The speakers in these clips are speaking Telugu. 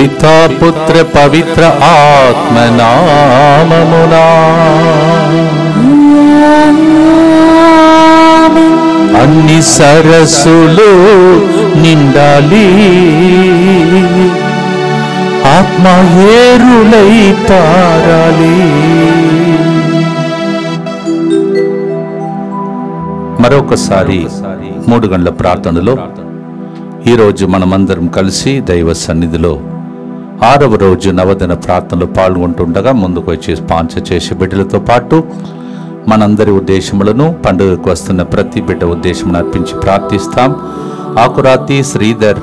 పితా పుత్ర పవిత్ర ఆత్మనామమునా అన్ని సరస్సులు నిండాలి, ఆత్మ ఏరులై పారాలి. మరొకసారి 3 గంటల ప్రార్థనలో ఈరోజు మనమందరం కలిసి దైవ సన్నిధిలో 6వ రోజు నవదిన ప్రార్థనలో పాల్గొంటుండగా ముందుకు వచ్చి స్పాన్సర్ చేసే బిడ్డలతో పాటు మనందరి ఉద్దేశములను, పండుగకు వస్తున్న ప్రతి బిడ్డ ఉద్దేశమును అర్పించి ప్రార్థిస్తాం. ఆకురాతి శ్రీధర్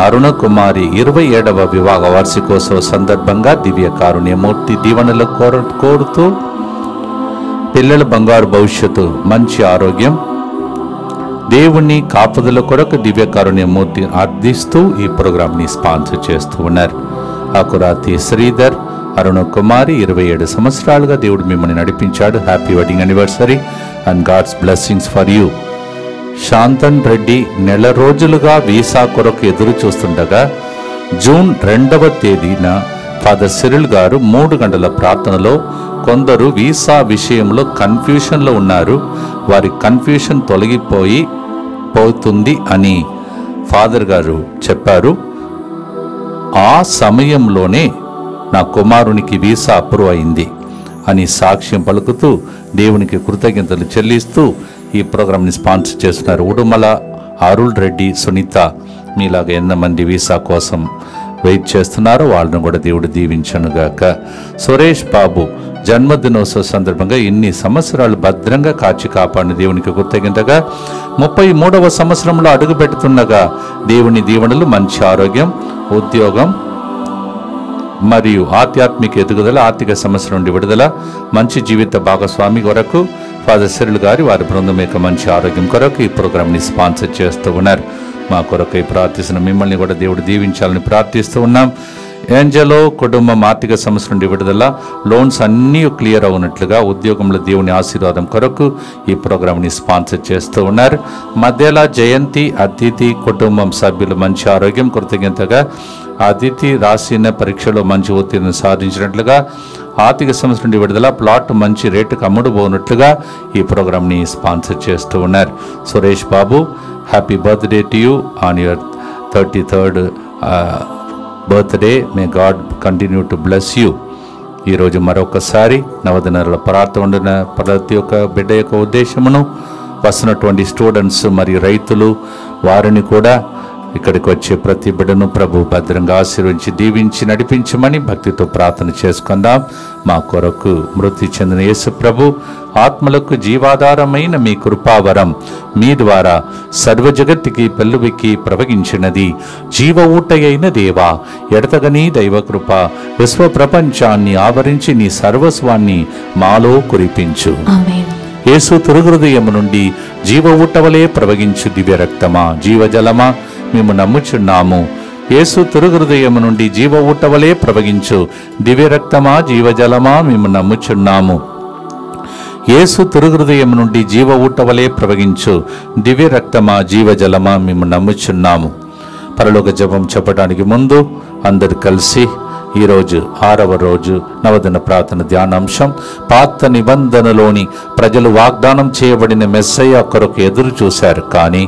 అరుణ కుమారి 27వ వివాహ వార్షికోత్సవ సందర్భంగా దివ్య కారుణ్యమూర్తి దీవెనలు కోరుతూ పిల్లల బంగారు భవిష్యత్తు, మంచి ఆరోగ్యం, దేవుని కాపుదల కొరకు దివ్య కారుణ్యమూర్తి అర్థిస్తూ ఈ ప్రోగ్రాంని స్పాన్సర్ చేస్తూ ఉన్నారు. ఆకురాతి శ్రీధర్ అరుణ కుమారి 27 సంవత్సరాలుగా దేవుడు మిమ్మల్ని నడిపించాడు. Happy wedding anniversary and God's blessings for you. Shantan Reddy నెల రోజులుగా వీసా కొరకు ఎదురు చూస్తుండగా జూన్ 2వ తేదీన ఫాదర్ సిరిల్ గారు 3 గంటల ప్రార్థనలో కొందరు వీసా విషయంలో కన్ఫ్యూషన్లో ఉన్నారు, వారి కన్ఫ్యూషన్ తొలగిపోతుంది అని ఫాదర్ గారు చెప్పారు. ఆ సమయంలోనే నా కుమారునికి వీసా అప్రూవ్ అయింది అని సాక్ష్యం పలుకుతూ దేవునికి కృతజ్ఞతలు చెల్లిస్తూ ఈ ప్రోగ్రాంని స్పాన్సర్ చేస్తున్నారు. ఉడుమల అరుళ్ రెడ్డి, సునీత మీలాగా ఎంతమంది వీసా కోసం వెయిట్ చేస్తున్నారో వాళ్ళను కూడా దేవుడు దీవించనుగాక. సురేష్ బాబు జన్మదినోత్సవ సందర్భంగా ఇన్ని సంవత్సరాలు భద్రంగా కాచి కాపాడిన దేవునికి కృతజ్ఞతగా 33వ సంవత్సరంలో అడుగు పెడుతుండగా దేవుని దీవెనలు, మంచి ఆరోగ్యం, ఉద్యోగం మరియు ఆధ్యాత్మిక ఎదుగుదల, ఆర్థిక సమస్య నుండి విడుదల, మంచి జీవిత భాగస్వామి కొరకు ఫాదర్ సిరిల్ గారి వారి బృందం యొక్క మంచి ఆరోగ్యం కొరకు ఈ ప్రోగ్రాంని స్పాన్సర్ చేస్తూ ఉన్నారు. మా కొరకై ప్రార్థిస్తున్న మిమ్మల్ని కూడా దేవుడు దీవించాలని ప్రార్థిస్తూ ఉన్నాం. ఏంజలో కుటుంబం ఆర్థిక సమస్య నుండి విడుదల, లోన్స్ అన్నీ క్లియర్ అవునట్లుగా, ఉద్యోగంలో దేవుని ఆశీర్వాదం కొరకు ఈ ప్రోగ్రాంని స్పాన్సర్ చేస్తూ ఉన్నారు. మధ్యల జయంతి అతిథి కుటుంబం సభ్యులు మంచి ఆరోగ్యం, కృతజ్ఞతగా అతిథి రాసిన పరీక్షలో మంచి ఉత్తీర్ణత సాధించినట్లుగా, ఆర్థిక సమస్య నుండి విడుదల, ప్లాట్ మంచి రేటుకు అమ్ముడుపోనట్లుగా ఈ ప్రోగ్రాంని స్పాన్సర్ చేస్తూ ఉన్నారు. Suresh Babu, happy birthday to you on your 33rd birthday. May God continue to bless you. ఈరోజు మరొకసారి నవదినాల ప్రార్థన ఉండిన ప్రతి ఒక్క బిడ్డ యొక్క ఉద్దేశమును, వస్తున్నటువంటి స్టూడెంట్స్ మరియు రైతులు వారిని కూడా ఇక్కడికి వచ్చే ప్రతి బిడ్డను ప్రభు భద్రంగా ఆశీర్వించి దీవించి నడిపించమని భక్తితో ప్రార్థన చేసుకుందాం. మా కొరకు మృతి చెందిన యేసు ప్రభు ఆత్మలకు జీవాధారమైన మీ కృపావరం మీ ద్వారా సర్వజగత్తుకి పెళ్ళువికి ప్రవగించినది. జీవ ఊటయైన దేవా, ఎడతగని దైవకృప విశ్వ ప్రపంచాన్ని ఆవరించి నీ సర్వస్వాన్ని మాలో కురిపించు. యేసు తిరుహృదయము నుండి జీవ ఊటవలే ప్రవగించు దివ్య రక్తమా, జీవజలమా మేము నమ్ముచున్నాము. యేసు తిరుహృదయము నుండి జీవ ఊటవలే ప్రవగించు దివ్య రక్తమా, జీవజలమా మేము నమ్ముచున్నాము. యేసు తిరుహృదయము నుండి జీవ ఊటవలే ప్రవగించు దివ్య రక్తమా, జీవజలమా మేము నమ్ముచున్నాము. పరలోక జపం చెప్పడానికి ముందు అందరు కలిసి ఈరోజు 6వ రోజు నవదిన ప్రార్థన ధ్యానాంశం, పాత నిబంధనలోని ప్రజలు వాగ్దానం చేయబడిన మెస్సయ్య కొరకు ఎదురు చూశారు, కానీ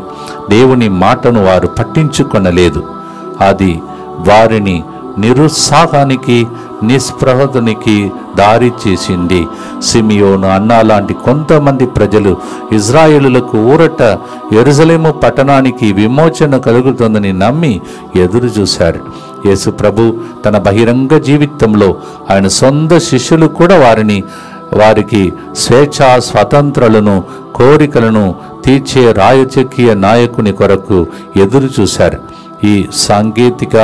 దేవుని మాటను వారు పట్టించుకొనలేదు. అది వారిని నిరుత్సాహానికి, నిస్పృహతునికి దారి చేసింది. సిమియోను, అన్నా లాంటి కొంతమంది ప్రజలు ఇజ్రాయేలులకు ఊరట, యెరూషలేము పట్టణానికి విమోచన కలుగుతుందని నమ్మి ఎదురు చూశారు. యేసు ప్రభు తన బహిరంగ జీవితంలో ఆయన సొంత శిష్యులు కూడా వారికి స్వేచ్ఛా స్వతంత్రాలను, కోరికలను తీర్చే రాజకీయ నాయకుని కొరకు ఎదురు చూశారు. ఈ సాంకేతిక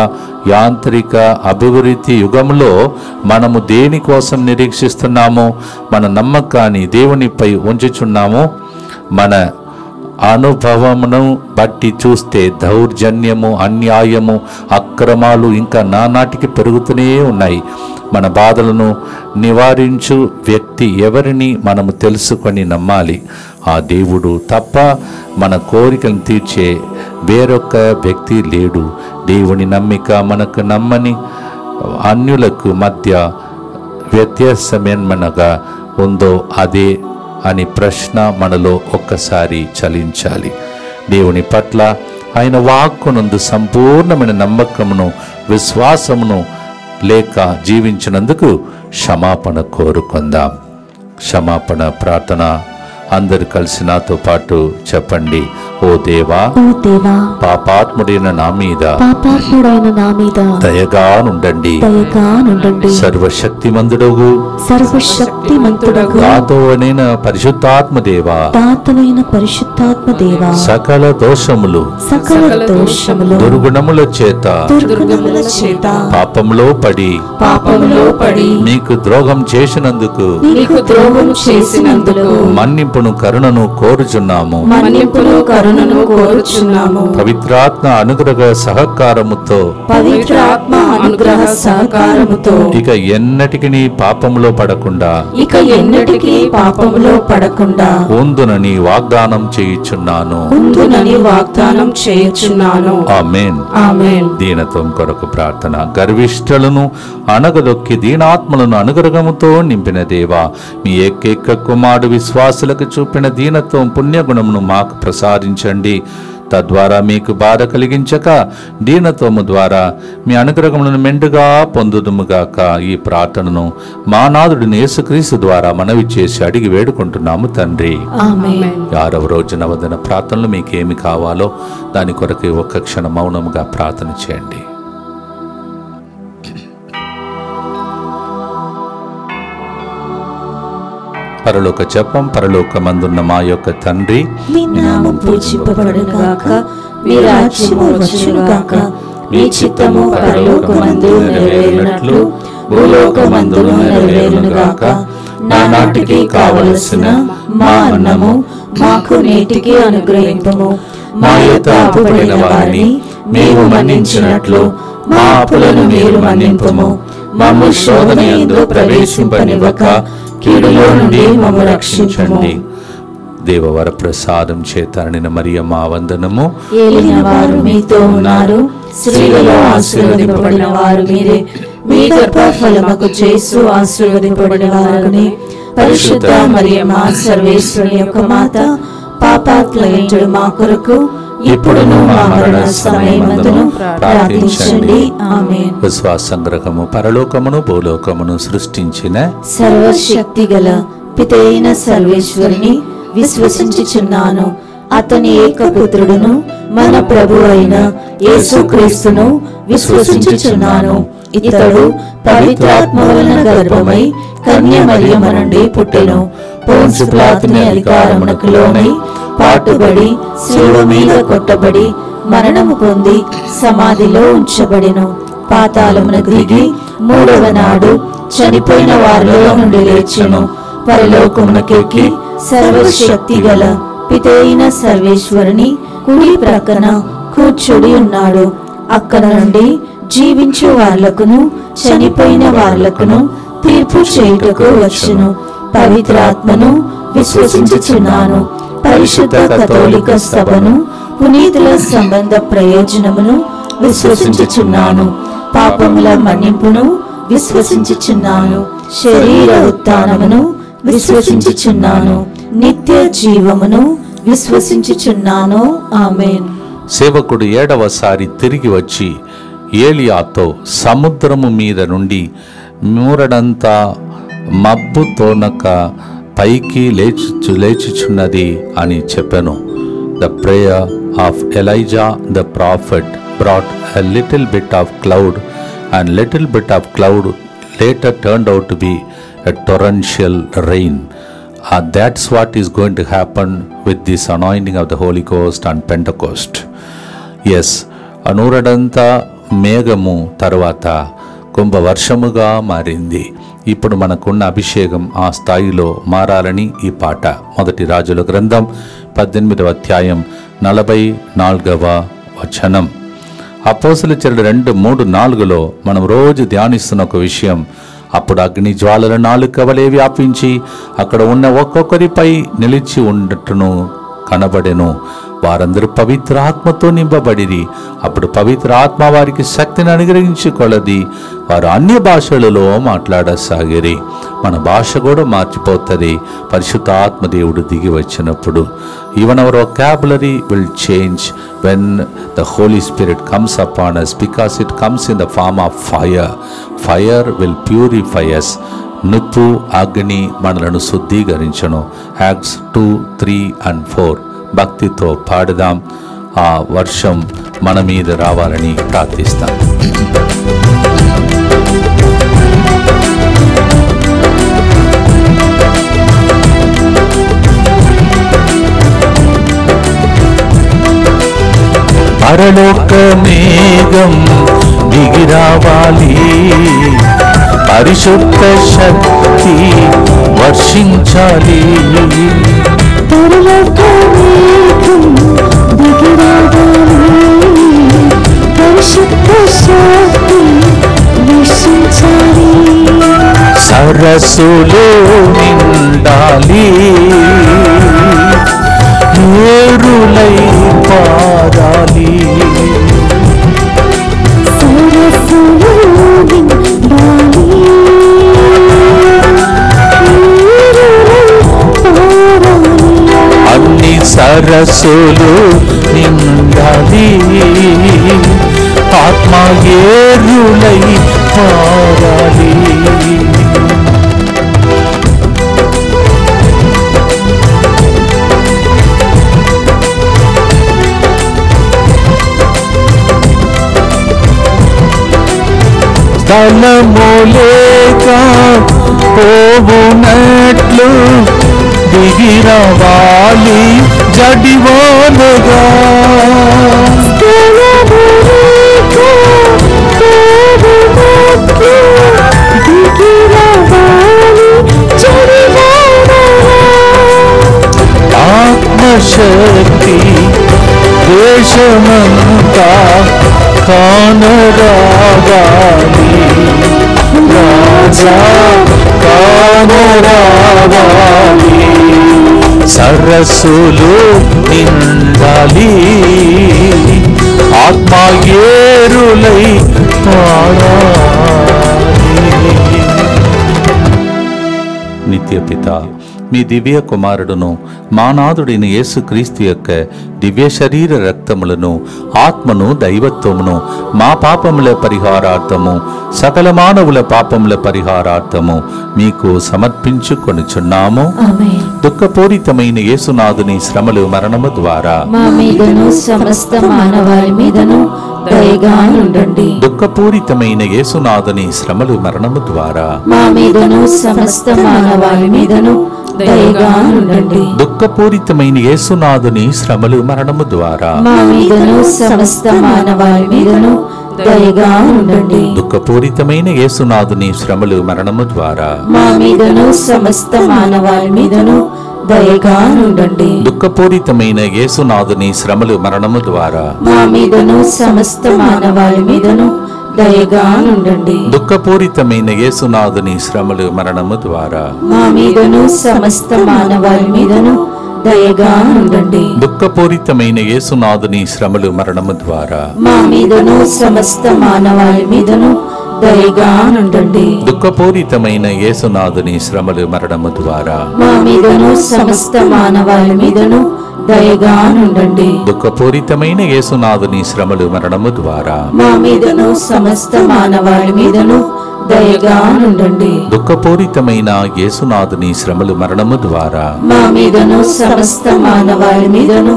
యాంత్రిక అభివృద్ధి యుగంలో మనము దేనికోసం నిరీక్షిస్తున్నామో, మన నమ్మకాన్ని దేవునిపై ఉంచుచున్నామో, మన అనుభవమును బట్టి చూస్తే దౌర్జన్యము, అన్యాయము, అక్రమాలు ఇంకా నానాటికి పెరుగుతూనే ఉన్నాయి. మన బాధలను నివారించు వ్యక్తి ఎవరిని మనము తెలుసుకొని నమ్మాలి. ఆ దేవుడు తప్ప మన కోరికలను తీర్చే వేరొక వ్యక్తి లేడు. దేవుని నమ్మిక మనకు అన్యులకు మధ్య వ్యత్యాసమేమనగా ఉందో అదే అని ప్రశ్న మనలో ఒక్కసారి చలించాలి. దేవుని పట్ల ఆయన వాక్కునందు సంపూర్ణమైన నమ్మకమును విశ్వాసమును లేక జీవించినందుకు క్షమాపణ కోరుకుందాం. క్షమాపణ ప్రార్థన అందరు కలిసి నాతో పాటు చెప్పండి. ఓ దేవా, పాపాత్ముడైన నా మీద దయగా నుండండి. సర్వశక్తిమంతుడగు దాతవైన పరిశుద్ధాత్మ దేవా, సకల దోషములు దుర్గుణముల చేత పాపములో పడి మీకు ద్రోహం చేసినందుకు మన్నింపును కరుణను కోరుచున్నాము. పవిత్రాత్మ అనుగ్రహ సహకారముతో ఇక ఎన్నటికి పాపములో పడకుండా ఉందునని వాగ్దానం చేయుచున్నాను. ఆమేన్. దీనత్వం కొరకు ప్రార్థన. గర్విష్ఠులను అణగదొక్కి దీనాత్మలను అనుగ్రహముతో నింపిన దేవా, మీ ఏకైక కుమారుడు విశ్వాసులకు చూపిన దీనత్వం పుణ్యగుణమును మాకు ప్రసాదించండి. తద్వారా మీకు బాధ కలిగించక దీనత్వము ద్వారా మీ అనుగ్రహములను మెండుగా పొందుదుముగాక. ఈ ప్రార్థనను మా నాథుడిని యేసుక్రీస్తు ద్వారా మనవి చేసి అడిగి వేడుకుంటున్నాము తండ్రి. 6వ రోజు నవదిన ప్రార్థనలు మీకేమి కావాలో దాని కొరకు ఒక్క క్షణం మౌనముగా ప్రార్థన చేయండి. పరలోక జపం. పరలోకమందున్న మా యొక్క తండ్రి, మీ నామం పూజింపబడుగాక, మీ రాజ్యము వచ్చుగాక, మీ చిత్తము పరలోకమందు నెరవేరునట్లు భూలోకమందును నెరవేరునుగాక. నానాటికి కావలసిన మా అన్నము మాకు నేటికి అనుగ్రహింపుము. మా యొక్క అప్పుపడిన వారిని మేము మన్నించినట్లు మా అప్పులను మీరు మన్నింపుము. మమ్ము శోధన యందు ప్రవేశింపనివ్వక కీడులో నుండి మమ్ము రక్షించండి. దేవవర ప్రసాదం చేత నిన్న మరియమ్మ వందనము. ఏలిన వారు మీతో ఉన్నారు, స్త్రీలలో ఆశీర్వదింపబడిన వారు మీరే. మీ గర్భఫలముకు యేసు ఆశీర్వదింపబడిన వారునే. పరిశుద్ధ మరియమ్మ సర్వేశ్వరుని యొక్క మాత, పాపాత్ములైన మా కొరకు ఇప్పుడును మా మరణ సమయమందును ప్రార్థించండి. ఆమేన్. విశ్వాస సంగ్రహము. పరలోకమును భూలోకమును సృష్టించిన సర్వశక్తి గల పితైన సర్వేశ్వరుని విశ్వసించుచున్నాను. అతని ఏకపుత్రుడును మన ప్రభు అయిన యేసుక్రీస్తును విశ్వసించుచున్నాను. ఇతడు పవిత్రాత్మ వలన గర్భమై కన్య మరియమ్మ నుండి పుట్టెను. పోన్సు పిలాతుని అధికారమునకు లోనై పాటుబడి శిలువ మీద కొట్టబడి మరణము పొంది సమాధిలో ఉంచబడెను. పాతాళమునకు దిగి 3వ నాడు చనిపోయిన వారిలో నుండి లేచెను. పరలోకమునకెక్కి సర్వశక్తి గల పితైన సర్వేశ్వరుని కుడి ప్రక్కన కూర్చుడి ఉన్నాడు. అక్కడ నుండి జీవించు వార్లకును చనిపోయిన వార్లకును తీర్పు చేయుటకు వచ్చును. పవిత్రాత్మను విశ్వసించుచున్నాను. పరిశుద్ధ కథోలిక సభను, పునీతుల సంబంధ ప్రయోజనమును విశ్వసించుచున్నాను. పాపముల మన్నింపును విశ్వసించుచున్నాను. శరీర ఉత్థానమును విశ్వసించుచున్నాను. నిత్య జీవమును విశ్వసించుచున్నాను. ఆమేన్. సేవకుడు 7వసారి తిరిగి వచ్చి ఏలియాతో సముద్రము మీద నుండి మూరడంతా మబ్బు తోనక పైకి లేచుచున్నది అని చెప్పెను. The prayer of Elijah the prophet brought a little bit of cloud, and little bit of cloud later turned out to be a torrential rain. That's what is going to happen with this anointing of the Holy Ghost on Pentecost. Yes, నూరడంతా మేఘము తర్వాత కుంభవర్షముగా మారింది. ఇప్పుడు మనకున్న అభిషేకం ఆ స్థాయిలో మారాలని ఈ పాట. 1 రాజుల గ్రంథం 18వ అధ్యాయం 44వ వచనం. అపోస్తలుల చర్యలు 2:3-4లో మనం రోజు ధ్యానిస్తున్న ఒక విషయం. అప్పుడు అగ్ని జ్వాలల నాలుక వలె వ్యాపించి అక్కడ ఉన్న ఒక్కొక్కరిపై నిలిచి ఉండటను కనబడెను. వారందరూ పవిత్ర ఆత్మతో నింపబడిరి. అప్పుడు పవిత్ర ఆత్మ వారికి శక్తిని అనుగ్రహించి కొలది వారు అన్య భాషలలో మాట్లాడసాగిరి. మన భాష కూడా మార్చిపోతుంది పరిశుద్ధ ఆత్మదేవుడు దిగి వచ్చినప్పుడు. Even hour vocabulary will change when the Holy Spirit comes upon us, because it comes in the form of fire. Fire will purify us. నిప్పు అగ్ని మనలను శుద్ధీకరించను. యాక్ట్స్ 2, 3 and 4 భక్తితో పాడుదాం. ఆ వర్షం మన మీద రావాలని ప్రార్థిస్తాం. పరలోక మేఘం దిగిరావాలి, పరిశుద్ధ శక్తి వర్షించాలి. పరలోక మేఘం దిగిరావాలి, పరిశుద్ధ శక్తి వర్షించాలి. సరస్సులో నిండాలి, ఏరులై పారాలి. సరస్సులో నిండాలి, అన్ని సరస్సులు నిండాలి, ఆత్మ ఏరులై పారాలి. స్థలములేక పోవునట్లు దిగిరవాలి జడివాలుగా. ఆత్మశక్తి దేశమంతా కానరావాలి, రాజా కానరావాలి. సరస్సులు నిండాలి, ఆత్మ ఏరులై పారాలి. నిత్యపిత మీ దివ్య కుమారుడును మానాథుడైన యేసుక్రీస్తు యొక్క దివ్య శరీర రక్తములను ఆత్మను దైవత్వమును మా పాపముల పరిహారార్థము సకల మానవుల పాపముల పరిహారార్థము మీకు సమర్పించుకొనుచున్నాము. దుఃఖపూరితమైన యేసునాథుని శ్రమలు మరణము ద్వారా మా మీదను సమస్త మానవాళి మీదను దయగా ఉండండి. దుఃఖపూరితమైన యేసునాథుని శ్రమలు మరణము ద్వారా మా మీదను సమస్త మానవాళి మీదను దయగా ఉండండి. దుఃఖపూరితమైన యేసునాథుని శ్రమలు మరణము ద్వారా మా మీదను సమస్త మానవాళి మీదను దయగా ఉండండి. దుఃఖపూరితమైన యేసునాథుని శ్రమలు మరణము ద్వారా మా మీదను సమస్త మానవాళి మీదను దయగా ఉండండి. దుఃఖపూరితమైన యేసునాథుని శ్రమలు మరణము ద్వారా మా మీదను సమస్త మానవాళి మీదను దయగా ఉండండి. దుఃఖపూరితమైన యేసునాథుని శ్రమలు మరణము ద్వారా మా మీదను సమస్త మానవాళి మీదను దయగా ఉండండి. దుఃఖపూరితమైన యేసునాథుని శ్రమలు మరణము ద్వారా మా మీదను సమస్త మానవాళి మీదను దయగా ఉండండి. దుఃఖపూరితమైన యేసునాథుని శ్రమలు మరణము ద్వారా మా మీదను సమస్త మానవాళి మీదను దయగా ఉండండి. దుఃఖపూరితమైన యేసునాథుని శ్రమలు మరణము ద్వారా మా మీదను సమస్త మానవాళి మీదను దయగా ఉండండి. దుఃఖపూరితమైన యేసునాథుని శ్రమలు మరణము ద్వారా మా మీదను సమస్త మానవాళి మీదను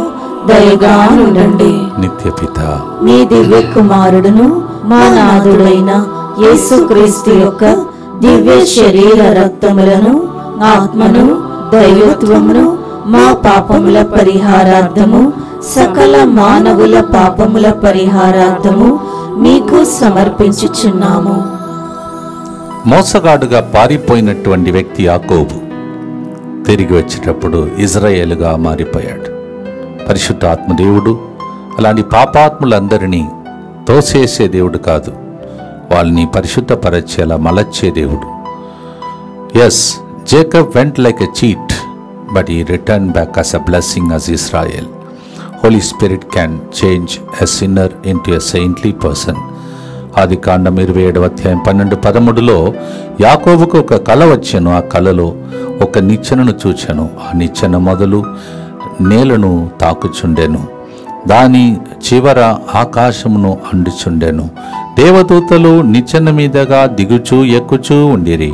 దయగా ఉండండి. నిత్యపిత మీ దివ్య కుమారుడును మా నాథుడైన యేసుక్రీస్తు యొక్క దివ్య శరీర రక్తములను ఆత్మను దైవత్వమును మా పాపముల పరిహారార్థము సకల మానవుల పాపముల పరిహారార్థము మీకు సమర్పించుచున్నాము. మోసగాడుగా పారిపోయినటువంటి వ్యక్తి యాకోబు తిరిగి వచ్చేటప్పుడు ఇజ్రాయేలుగా మారిపోయాడు. పరిశుద్ధ ఆత్మదేవుడు అలాంటి పాపాత్ములందరినీ తోసేసే దేవుడు కాదు, వాళ్ళని పరిశుద్ధపరచేలా మలచ్చే దేవుడు. Yes, Jacob went like a cheat, but he returned back as a blessing as Israel. Holy Spirit can change a sinner into a saintly person. ఆదికాండం 27వ అధ్యాయం 12-13లో యాకోబుకు ఒక కల వచ్చెను. ఆ కలలో ఒక నిచ్చెనను చూచెను. ఆ నిచ్చెన మొదలు నేలను తాకుచుండెను, దాని చివర ఆకాశమును అండుచుండెను. దేవదూతలు నిచ్చెన మీదగా దిగుచూ ఎక్కుచూ ఉండిరి.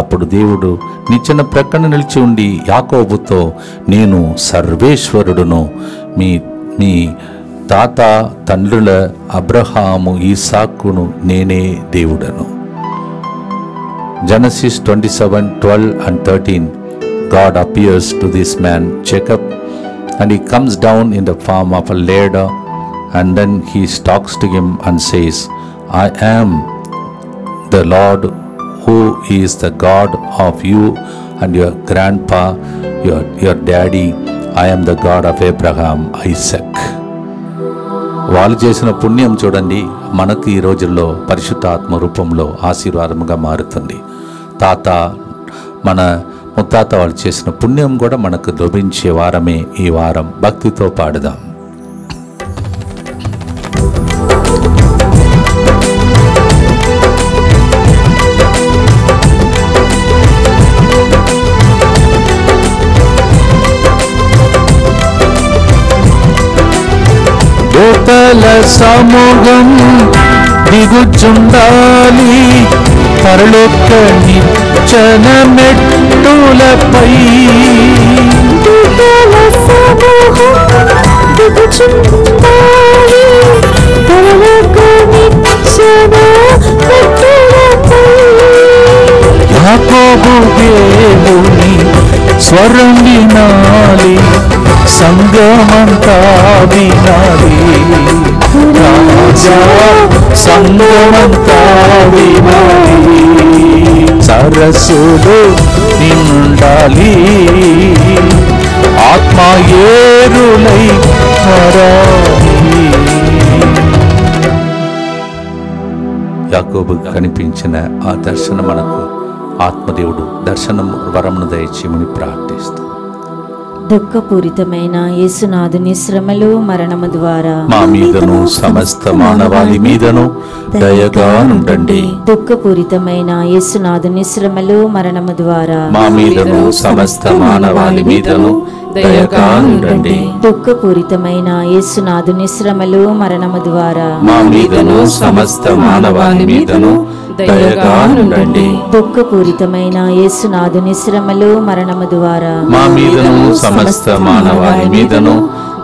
అప్పుడు దేవుడు నిచ్చెన ప్రక్కన నిలిచి ఉండి యాకోబుతో, నేను సర్వేశ్వరుడును, మీ తాత తండ్రుల అబ్రహాము ఈసాకును నేనే దేవుడను. Genesis 27:12-13 God appears to this man Jacob, and he comes down in the form of a ladder, and then he talks to him and says, I am the Lord who is the God of you and your grandpa, your daddy. I am the God of Abraham, Isaac. వాళ్ళు చేసిన పుణ్యం చూడండి, మనకు ఈ రోజుల్లో పరిశుద్ధాత్మ రూపంలో ఆశీర్వాదముగా మారుతుంది. మన ముత్తాత వాళ్ళు చేసిన పుణ్యం కూడా మనకు లభించే వారమే ఈ వారం. భక్తితో పాడుదాం. దూతల సమూహం దిగుచుండాలి పరలోక నిచ్చెన మెట్టులపై. దూతల సమూహం దిగుచుండాలి పరలోక నిచ్చెన మెట్టులపై. యాకోబు దేవుని స్వరం వినాలి, సంగమంతా వినాలి, రాజా సంగమంతా వినాలి. సరస్సులు నిండాలి, ఆత్మ ఏరులై హరాలి. యాకోబు కనిపించిన ఆ దర్శనం మనకు ఆత్మదేవుడు దర్శనం వరమును దయచేయమని ప్రార్థిస్తాం. దుఃఖపూరితమైన యేసునాథుని శ్రమలు మరణము ద్వారా మా మీదను సమస్త మానవాళి మీదను దయగా నుండండి. దుఃఖపూరితమైన యేసునాథుని శ్రమలు మరణము ద్వారా మా మీదను సమస్త మానవాళి మీదను దయగా నుండండి. దుఃఖపూరితమైన యేసునాథుని శ్రమలు మరణము ద్వారా మా మీదను సమస్త మానవాళి మీదను దయగా నుండండి. దుఃఖపూరితమైన యేసునాథుని శ్రమలు మరణము ద్వారా మా మీదను సమస్త మానవాళి మీదను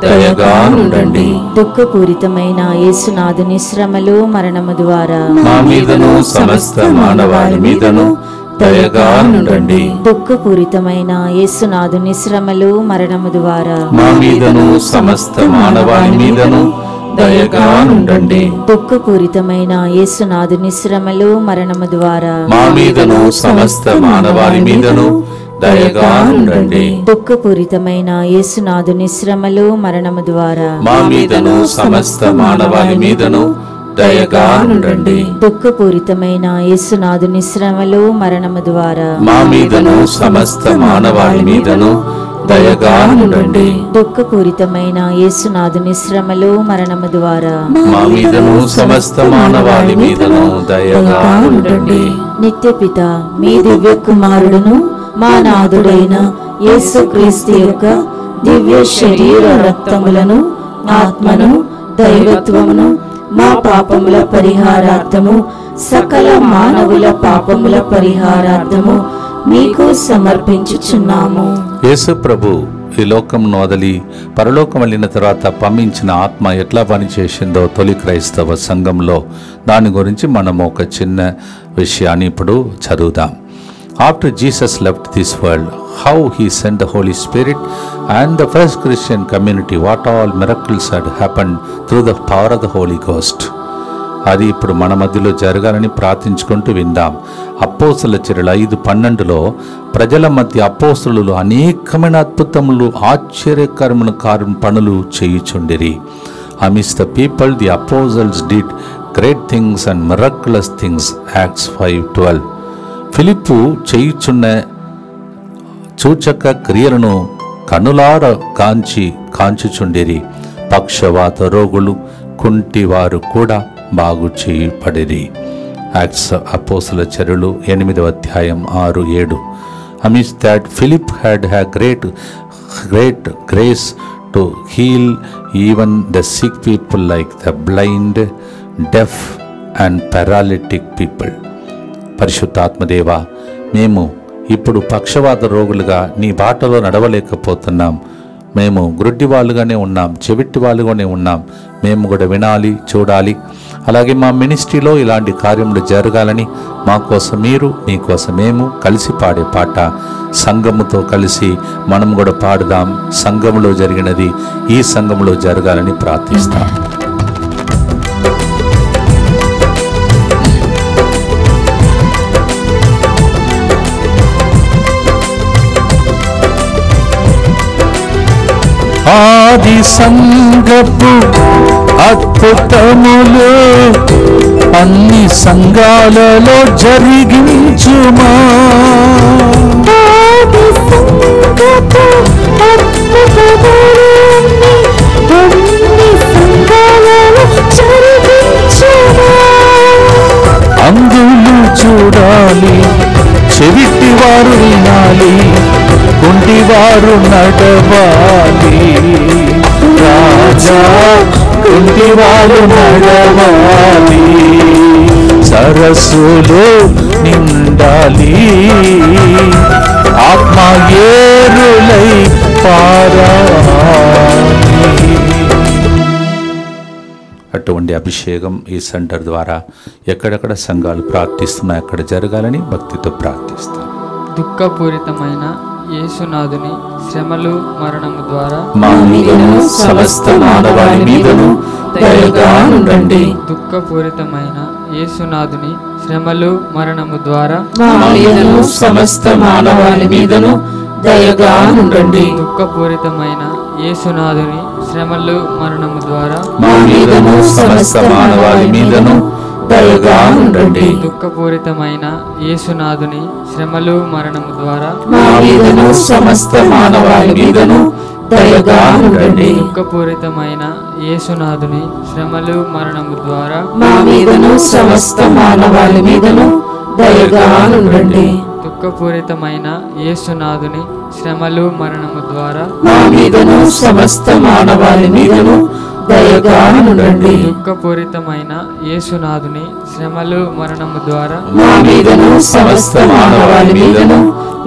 దయగా నుండండి. దుఃఖపూరితమైన యేసునాథుని శ్రమలు మరణము ద్వారా మా మీదను సమస్త మానవాళి మీదను దయగా నుండండి. దుఃఖపూరితమైన యేసునాథుని శ్రమలు మరణము ద్వారా మా మీదను సమస్త మానవాళి మీదను దయగా నుండండి. దుఃఖపూరితమైన యేసునాథుని శ్రమలు మరణము ద్వారా మా మీదను సమస్త మానవాళి మీదను దయగా ఉండండి. దుఃఖపూరితమైన యేసునాథుని శ్రమలు మరణము ద్వారా మా మీదను సమస్త మానవాళి మీదను దయగా ఉండండి. దుఃఖపూరితమైన యేసునాథుని శ్రమలు మరణము ద్వారా మా మీదను సమస్త మానవాళి మీదను దయగా ఉండండి. దుఃఖపూరితమైన యేసునాథుని శ్రమలు మరణము ద్వారా మా మీదను సమస్త మానవాళి మీదను దయగా ఉండండి. నిత్యపిత మీ దివ్య కుమారుడును మా నాథుడైన యేసుక్రీస్తు యొక్క దివ్య శరీర రక్తములను ఆత్మను దైవత్వమును మా పాపముల పరిహారార్థము సకల మానవుల పాపముల పరిహారార్థము మీకు సమర్పించుచున్నాము. యేసు ప్రభు ఈ లోకంను వదిలి పరలోకం వెళ్ళిన తర్వాత పంపించిన ఆత్మ ఎట్లా పనిచేసిందో తొలి క్రైస్తవ సంఘంలో దాని గురించి మనం ఒక చిన్న విషయాన్ని ఇప్పుడు చదువుదాం. After Jesus left this world, how he sent the Holy Spirit and the first Christian community, what all miracles had happened through the power of the Holy Ghost. అది ఇప్పుడు మన మధ్యలో జరగాలని ప్రార్థించుకుంటూ విందాం. అపోస్తలుల చర్యలు 5:12లో ప్రజల మధ్య అపోస్తలులు అనేకమైన అద్భుతములు ఆశ్చర్యకరమైన పనులు చేయుచుండిరి. Amidst the people the apostles did great things and miraculous things. Acts 5:12. ఫిలిప్పు చేయుచున్న సూచక క్రియలను కనులార కాంచుచుండిరి. పక్షవాత రోగులు, కుంటివారు కూడా బాగు చేయబడిరి. యాక్ట్స్ అపోస్తుల చర్యలు 8వ అధ్యాయం 6-7. Amidst that Philip had great grace to heal even the sick people like the blind, deaf and paralytic people. పరిశుద్ధాత్మదేవా, మేము ఇప్పుడు పక్షవాత రోగులుగా నీ బాటలో నడవలేకపోతున్నాం. మేము గ్రుడ్డి వాళ్ళుగానే ఉన్నాం, చెవిట్టి వాళ్ళుగానే ఉన్నాం. మేము కూడా వినాలి, చూడాలి. అలాగే మా మినిస్ట్రీలో ఇలాంటి కార్యములు జరగాలని మా కోసం మీరు, మీకోసం మేము కలిసి పాడే పాట సంఘముతో కలిసి మనం కూడా పాడుదాం. సంఘములో జరిగినది ఈ సంఘములో జరగాలని ప్రార్థిస్తాం. ఆది సంఘపు అద్భుతములు అన్ని సంఘాలలో జరిగించుమా. ఆది సంఘపు అద్భుతములు అన్ని సంఘాలలో జరిగించుమా. అందులు చూడాలి, చెవిటి వారు వినాలి, కుంటివారు నడవాలి. రాజా కుంటివారు నడవాలి, సరస్సులో నిండాలి, ఆత్మ ఏరులై పారాలి. అటువంటి అభిషేకం ఈ సెంటర్ ద్వారా ఎక్కడెక్కడ సంఘాలు ప్రార్థిస్తున్నాయి అక్కడ జరగాలని భక్తితో ప్రార్థిస్తాం. దుఃఖపూరితమైన యేసునాథుని శ్రమలు మరణము ద్వారా మా మీదను సమస్త మానవాళి మీదను దయగా ఉండండి. దుఃఖపూరితమైన యేసునాథుని శ్రమలు మరణము ద్వారా మా మీదను సమస్త మానవాళి మీదను దయగా ఉండండి. దుఃఖపూరితమైన యేసునాథుని శ్రమలు మరణము ద్వారా మా మీదను సమస్త మానవాళి మీదను దయగా ఉండండి. దుఃఖపూరితమైన యేసునాథుని శ్రమలు మరణము ద్వారా మా మీదను సమస్త మానవాళి మీదను దయగా ఉండండి. దుఃఖపూరితమైన యేసునాథుని శ్రమలు మరణము ద్వారా మా మీదను సమస్త మానవాళి మీదను దయగా ఉండండి. దుఃఖపూరితమైన యేసునాథుని శ్రమలు మరణము ద్వారా మా మీదను సమస్త మానవాళి మీదను దయగా ఉండండి. దుఃఖపూరితమైన యేసునాథుని శ్రమలు మరణము ద్వారా మా మీదను సమస్త మానవాళి మీదను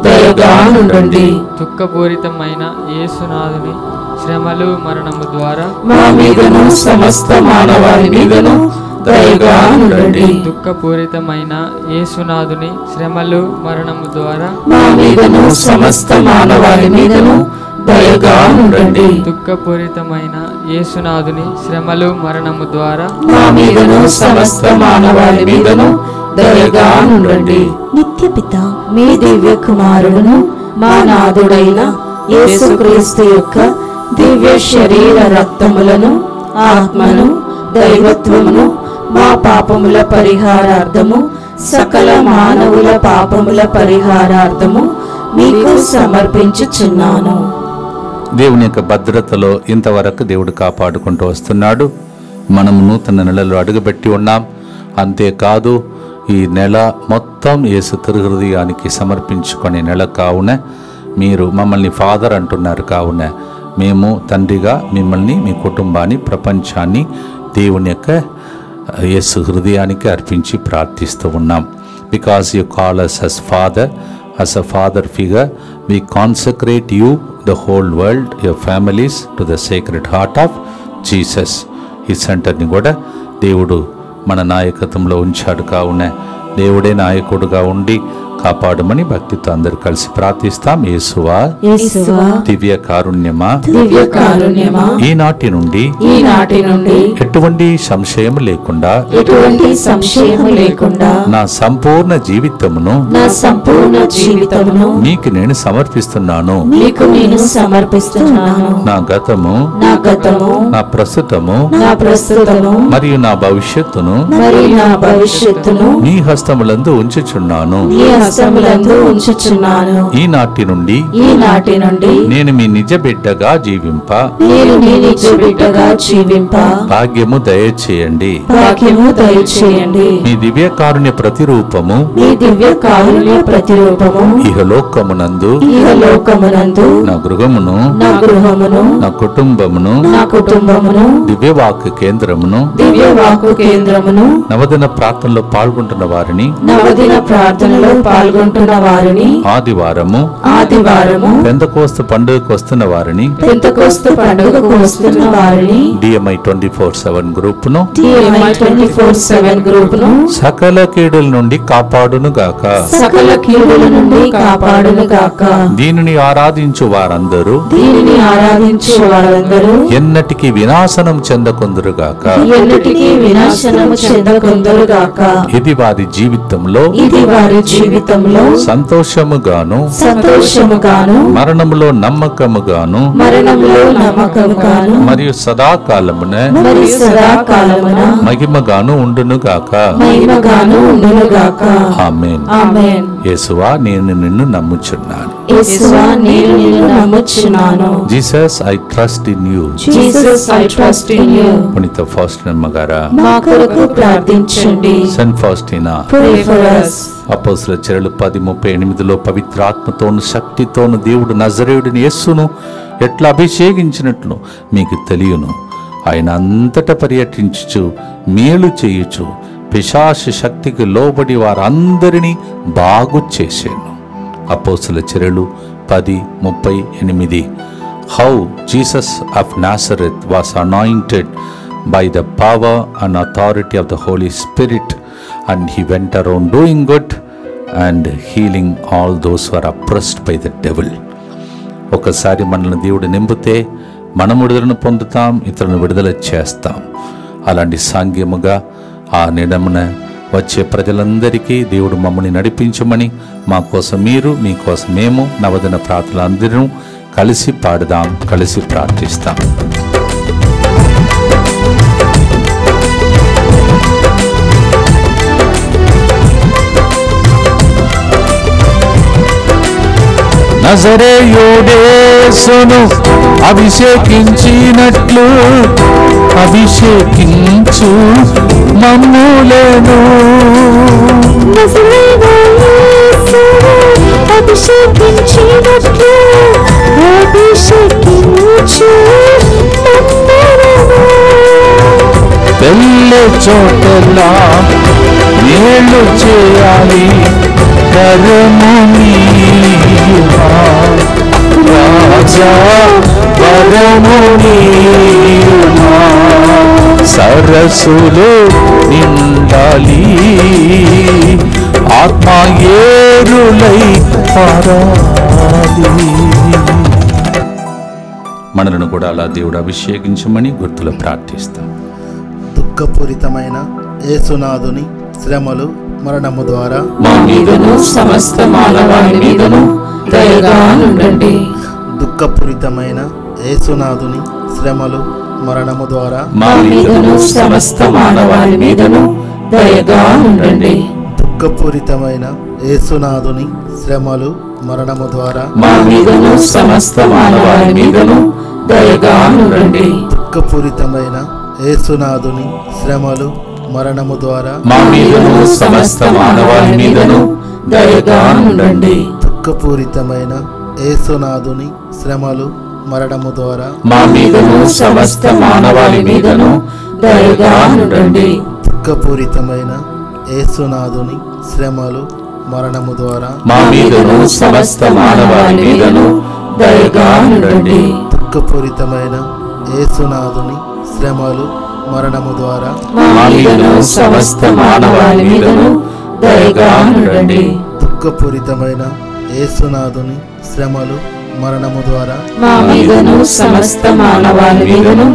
దయగా ఉండండి. దుఃఖపూరితమైన యేసునాథుని శ్రమలు మరణము ద్వారా మా మీదను సమస్త మానవాళి మీదను దయగా ఉండండి. దుఃఖపూరితమైన యేసునాథుని శ్రమలు మరణము ద్వారా మా మీదను సమస్త మానవాళి మీదను దయగా ఉండండి. దుఃఖపూరితమైన యేసునాథుని శ్రమలు మరణము ద్వారా మా మీదను సమస్త మానవాళి మీదను దయగా ఉండండి. నిత్య పిత మీ దివ్య కుమారుడును మా నాథుడైన యేసుక్రీస్తు యొక్క దివ్య శరీర రక్తములను, ఆత్మను, దైవత్వమును మా పాపముల పరిహారార్థము, సకల మానవుల పాపముల పరిహారార్థము మీకు సమర్పించుచున్నాను. దేవుని యొక్క భద్రతలో ఇంతవరకు దేవుడు కాపాడుకుంటూ వస్తున్నాడు. మనం నూతన నెలలో అడుగుపెట్టి ఉన్నాం. అంతేకాదు ఈ నెల మొత్తం యేసు తిరుహృదయానికి సమర్పించుకునే నెల కావున మీరు మమ్మల్ని ఫాదర్ అంటున్నారు. కావున మేము తండ్రిగా మిమ్మల్ని, మీ కుటుంబాన్ని, ప్రపంచాన్ని దేవుని యొక్క యేసు హృదయానికి అర్పించి ప్రార్థిస్తూ ఉన్నాం. Because you call us as father, as a father figure, we consecrate you, the whole world, your families to the sacred heart of Jesus. ఈ సెంటర్ని కూడా దేవుడు మన నాయకత్వంలో ఉంచాడు. కావున దేవుడే నాయకుడుగా ఉండి కాపాడమని భక్తితో అందరు కలిసి ప్రార్థిస్తాం. యేసువా, దివ్య కారుణ్యమా, ఈనాటి నుండి ఎటువంటి సంశయం లేకుండా నా సంపూర్ణ జీవితమును నీకు నేను సమర్పిస్తున్నాను. నా గతము, నా ప్రస్తుతము మరియు నా భవిష్యత్తును నీ హస్తములందు ఉంచుచున్నాను. విశ్వాసములందు ఉంచుచున్నాను. ఈనాటి నుండి నేను మీ నిజ బిడ్డగా జీవింప నీ నిజ బిడ్డగా జీవింప భాగ్యము దయచేయండి. మీ దివ్య కారుణ్య ప్రతిరూపము ఇహలోకమునందు నా గృహమును నా కుటుంబమును దివ్యవాక్కు కేంద్రమును నవదిన ప్రార్థనలో పాల్గొంటున్న వారిని ఆదివారము పెంతెకోస్తు పండుగకు వస్తున్న వారిని DMI 24/7 గ్రూపును సకల కీడుల నుండి కాపాడును గాక. దీనిని ఆరాధించు వారందరూ ఎన్నటికి వినాశనం చెందకొందురు గాక. ఇది వారి జీవితంలో సంతోషముగాను మరణములో నమ్మకముగాను మరియు సదాకాలమున మహిమగాను ఉండును గాక. ఆమేన్. యేసువా నేను నిన్ను నమ్ముచున్నాను. Jesus I trust in you. పునీత ఫాస్టినా గారా మా కొరకు ప్రార్థించండి. Saint Faustina Pray for us. అపోస్తలుల చర్యలు 10:38లో పవిత్రాత్మతోను శక్తితోను దేవుడు నజరేయుడిని యేసును ఎట్లా అభిషేకించినట్లు మీకు తెలియను. ఆయన అంతటా పర్యటించుచు మేలు చేయుచు పిశాచ శక్తికి లోబడి వారందరినీ బాగు చేశాను. అపోస్తలుల చర్యలు 10:38. How Jesus of Nazareth was anointed by the power and authority of the Holy Spirit, and he went around doing good and healing all those who are oppressed by the devil. ఒకసారి మనల్ని దేవుడు నింపితే మనం విడుదలను పొందుతాం, ఇతరులను విడుదల చేస్తాం. అలాంటి సాంగ్యముగా ఆ నిడమున వచ్చే ప్రజలందరికీ దేవుడు మమ్మల్ని నడిపించమని మా కోసం మీరు, మీకోసం మేము నవదిన ప్రార్థనలందరూ కలిసి పాడుదాం, కలిసి ప్రార్థిస్తాం. నజరేయుడేసును అభిషేకించినట్లు అభిషేకించు మమ్ములను. అభిషేకించినట్లు అభిషేకించు వెళ్ళే చోటలా మేలు చేయాలి కరము నీయుమా రాజా, వరము నీయుమా సరస్సులు నిండాలి ఆత్మ ఏరులై పారాలి. మనలను కూడా అలా దేవుడు అభిషేకించమని గుర్తులో ప్రార్థిస్తాం. దుఃఖపూరితమైన యేసునాథుని శ్రమలు మరణము ద్వారా మా మీదను సమస్త మానవాళి మీదను దయగా ఉండండి. దుఃఖపూరితమైన యేసునాథుని శ్రమలు మరణము ద్వారా మా మీదను సమస్త మానవాళి మీదను దయగా ఉండండి. దుఃఖపూరితమైన యేసునాథుని శ్రమలు మరణము ద్వారా మా మీదను సమస్త మానవాళి మీదను దయగా ఉండండి. దుఃఖపూరితమైన యేసునాథుని శ్రమలు మరణము ద్వారా మా మీదను సమస్త మానవాళి మీదను దయగా ఉండండి. దుఃఖపూరితమైన యేసునాథుని శ్రమలు మరణము ద్వారా మా మీదను సమస్త మానవాళి మీదను దయగా ఉండండి. దుఃఖపూరితమైన యేసునాథుని శ్రమలు మరణము ద్వారా మా మీదను సమస్త మానవాళి మీదను దయగా ఉండండి. దుఃఖపూరితమైన యేసునాథుని శ్రమలు మరణము ద్వారా మా మీదను సమస్త మానవాళి మీదను దయగా ఉండండి. దుఃఖపూరితమైన యేసునాథుని శ్రమలు మరణము ద్వారా మా మీదను సమస్త మానవాళి మీదను